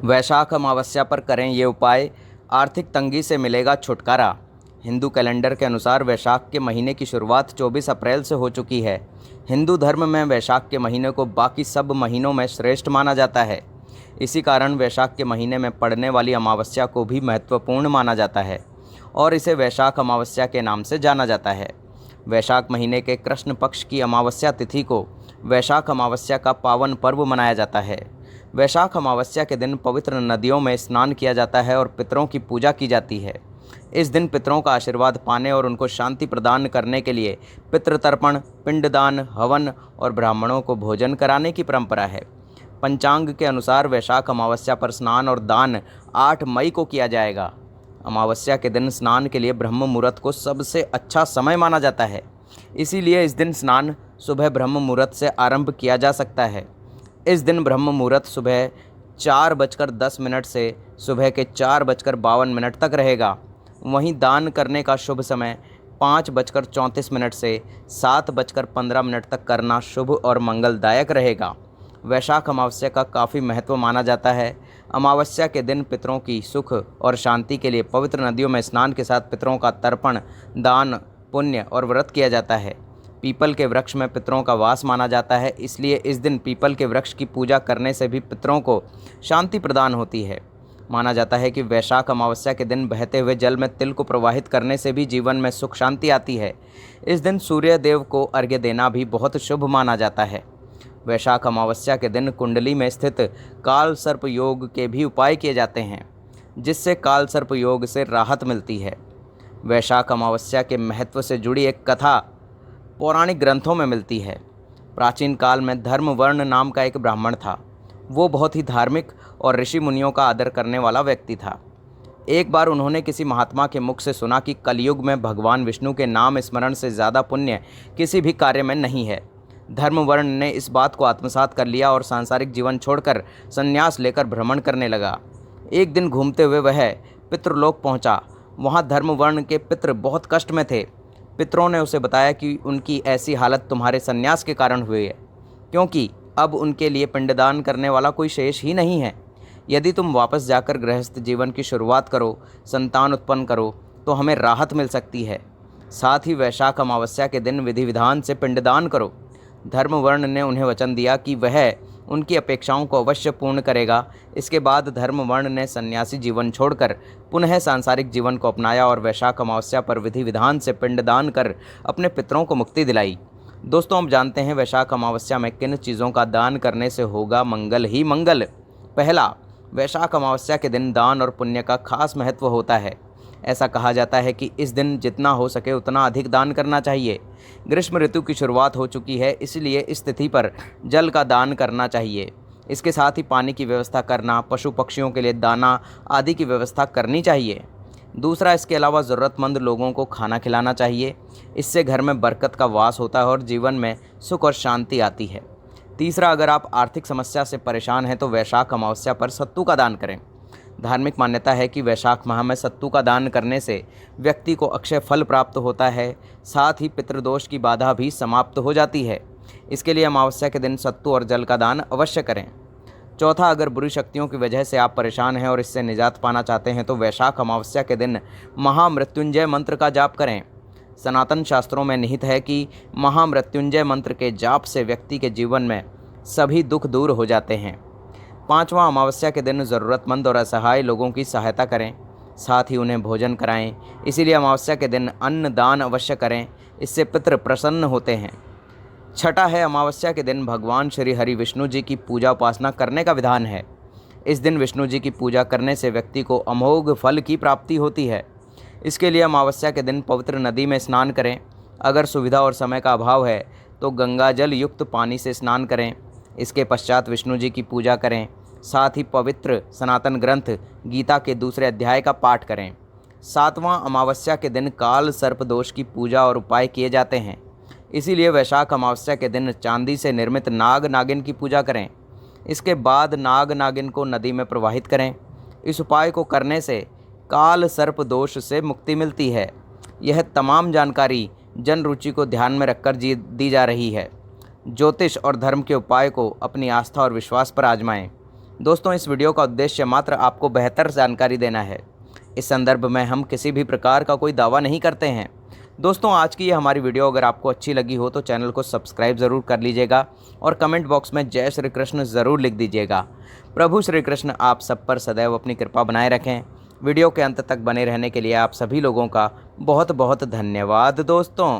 वैशाख अमावस्या पर करें ये उपाय, आर्थिक तंगी से मिलेगा छुटकारा। हिंदू कैलेंडर के अनुसार वैशाख के महीने की शुरुआत 24 अप्रैल से हो चुकी है। हिंदू धर्म में वैशाख के महीने को बाकी सब महीनों में श्रेष्ठ माना जाता है। इसी कारण वैशाख के महीने में पड़ने वाली अमावस्या को भी महत्वपूर्ण माना जाता है और इसे वैशाख अमावस्या के नाम से जाना जाता है। वैशाख महीने के कृष्ण पक्ष की अमावस्या तिथि को वैशाख अमावस्या का पावन पर्व मनाया जाता है। वैशाख अमावस्या के दिन पवित्र नदियों में स्नान किया जाता है और पितरों की पूजा की जाती है। इस दिन पितरों का आशीर्वाद पाने और उनको शांति प्रदान करने के लिए पितृतर्पण, पिंडदान, हवन और ब्राह्मणों को भोजन कराने की परंपरा है। पंचांग के अनुसार वैशाख अमावस्या पर स्नान और दान 8 मई को किया जाएगा। अमावस्या के दिन स्नान के लिए ब्रह्म मुहूर्त को सबसे अच्छा समय माना जाता है। इसीलिए इस दिन स्नान सुबह ब्रह्म मुहूर्त से आरंभ किया जा सकता है। इस दिन ब्रह्म मुहूर्त सुबह 4:10 से सुबह के 4:52 तक रहेगा। वहीं दान करने का शुभ समय 5:34 से 7:15 तक करना शुभ और मंगलदायक रहेगा। वैशाख अमावस्या का काफ़ी महत्व माना जाता है। अमावस्या के दिन पितरों की सुख और शांति के लिए पवित्र नदियों में स्नान के साथ पितरों का तर्पण, दान, पुण्य और व्रत किया जाता है। पीपल के वृक्ष में पितरों का वास माना जाता है, इसलिए इस दिन पीपल के वृक्ष की पूजा करने से भी पितरों को शांति प्रदान होती है। माना जाता है कि वैशाख अमावस्या के दिन बहते हुए जल में तिल को प्रवाहित करने से भी जीवन में सुख शांति आती है। इस दिन सूर्य देव को अर्घ्य देना भी बहुत शुभ माना जाता है। वैशाख अमावस्या के दिन कुंडली में स्थित काल सर्प योग के भी उपाय किए जाते हैं, जिससे काल सर्प योग से राहत मिलती है। वैशाख अमावस्या के महत्व से जुड़ी एक कथा पौराणिक ग्रंथों में मिलती है। प्राचीन काल में धर्मवर्ण नाम का एक ब्राह्मण था। वो बहुत ही धार्मिक और ऋषि मुनियों का आदर करने वाला व्यक्ति था। एक बार उन्होंने किसी महात्मा के मुख से सुना कि कलयुग में भगवान विष्णु के नाम स्मरण से ज़्यादा पुण्य किसी भी कार्य में नहीं है। धर्मवर्ण ने इस बात को आत्मसात कर लिया और सांसारिक जीवन छोड़कर संन्यास लेकर भ्रमण करने लगा। एक दिन घूमते हुए वह पितृलोक पहुंचा। वहां धर्मवर्ण के पितृ बहुत कष्ट में थे। पितरों ने उसे बताया कि उनकी ऐसी हालत तुम्हारे संन्यास के कारण हुई है, क्योंकि अब उनके लिए पिंडदान करने वाला कोई शेष ही नहीं है। यदि तुम वापस जाकर गृहस्थ जीवन की शुरुआत करो, संतान उत्पन्न करो, तो हमें राहत मिल सकती है। साथ ही वैशाख अमावस्या के दिन विधि विधान से पिंडदान करो। धर्मवर्ण ने उन्हें वचन दिया कि वह उनकी अपेक्षाओं को अवश्य पूर्ण करेगा। इसके बाद धर्मवर्ण ने सन्यासी जीवन छोड़कर पुनः सांसारिक जीवन को अपनाया और वैशाख अमावस्या पर विधि विधान से पिंडदान कर अपने पितरों को मुक्ति दिलाई। दोस्तों, हम जानते हैं वैशाख अमावस्या में किन चीज़ों का दान करने से होगा मंगल ही मंगल। पहला, वैशाख अमावस्या के दिन दान और पुण्य का खास महत्व होता है। ऐसा कहा जाता है कि इस दिन जितना हो सके उतना अधिक दान करना चाहिए। ग्रीष्म ऋतु की शुरुआत हो चुकी है, इसलिए इस तिथि पर जल का दान करना चाहिए। इसके साथ ही पानी की व्यवस्था करना, पशु पक्षियों के लिए दाना आदि की व्यवस्था करनी चाहिए। दूसरा, इसके अलावा ज़रूरतमंद लोगों को खाना खिलाना चाहिए। इससे घर में बरकत का वास होता है और जीवन में सुख और शांति आती है। तीसरा, अगर आप आर्थिक समस्या से परेशान हैं तो वैशाख अमावस्या पर सत्तू का दान करें। धार्मिक मान्यता है कि वैशाख माह में सत्तू का दान करने से व्यक्ति को अक्षय फल प्राप्त होता है। साथ ही पितृदोष की बाधा भी समाप्त हो जाती है। इसके लिए अमावस्या के दिन सत्तू और जल का दान अवश्य करें। चौथा, अगर बुरी शक्तियों की वजह से आप परेशान हैं और इससे निजात पाना चाहते हैं तो वैशाख अमावस्या के दिन महामृत्युंजय मंत्र का जाप करें। सनातन शास्त्रों में निहित है कि महामृत्युंजय मंत्र के जाप से व्यक्ति के जीवन में सभी दुख दूर हो जाते हैं। पांचवां, अमावस्या के दिन ज़रूरतमंद और असहाय लोगों की सहायता करें, साथ ही उन्हें भोजन कराएं। इसीलिए अमावस्या के दिन अन्न दान अवश्य करें, इससे पितृ प्रसन्न होते हैं। छठा है, अमावस्या के दिन भगवान श्री हरि विष्णु जी की पूजा उपासना करने का विधान है। इस दिन विष्णु जी की पूजा करने से व्यक्ति को अमोघ फल की प्राप्ति होती है। इसके लिए अमावस्या के दिन पवित्र नदी में स्नान करें। अगर सुविधा और समय का अभाव है तो गंगा जल युक्त पानी से स्नान करें। इसके पश्चात विष्णु जी की पूजा करें। साथ ही पवित्र सनातन ग्रंथ गीता के दूसरे अध्याय का पाठ करें। सातवां, अमावस्या के दिन काल सर्प दोष की पूजा और उपाय किए जाते हैं। इसीलिए वैशाख अमावस्या के दिन चांदी से निर्मित नाग नागिन की पूजा करें। इसके बाद नाग नागिन को नदी में प्रवाहित करें। इस उपाय को करने से काल सर्प दोष से मुक्ति मिलती है। यह तमाम जानकारी जन रुचि को ध्यान में रखकर दी जा रही है। ज्योतिष और धर्म के उपाय को अपनी आस्था और विश्वास पर आजमाएं। दोस्तों, इस वीडियो का उद्देश्य मात्र आपको बेहतर जानकारी देना है। इस संदर्भ में हम किसी भी प्रकार का कोई दावा नहीं करते हैं। दोस्तों, आज की ये हमारी वीडियो अगर आपको अच्छी लगी हो तो चैनल को सब्सक्राइब ज़रूर कर लीजिएगा और कमेंट बॉक्स में जय श्री कृष्ण ज़रूर लिख दीजिएगा। प्रभु श्री कृष्ण आप सब पर सदैव अपनी कृपा बनाए रखें। वीडियो के अंत तक बने रहने के लिए आप सभी लोगों का बहुत बहुत धन्यवाद दोस्तों।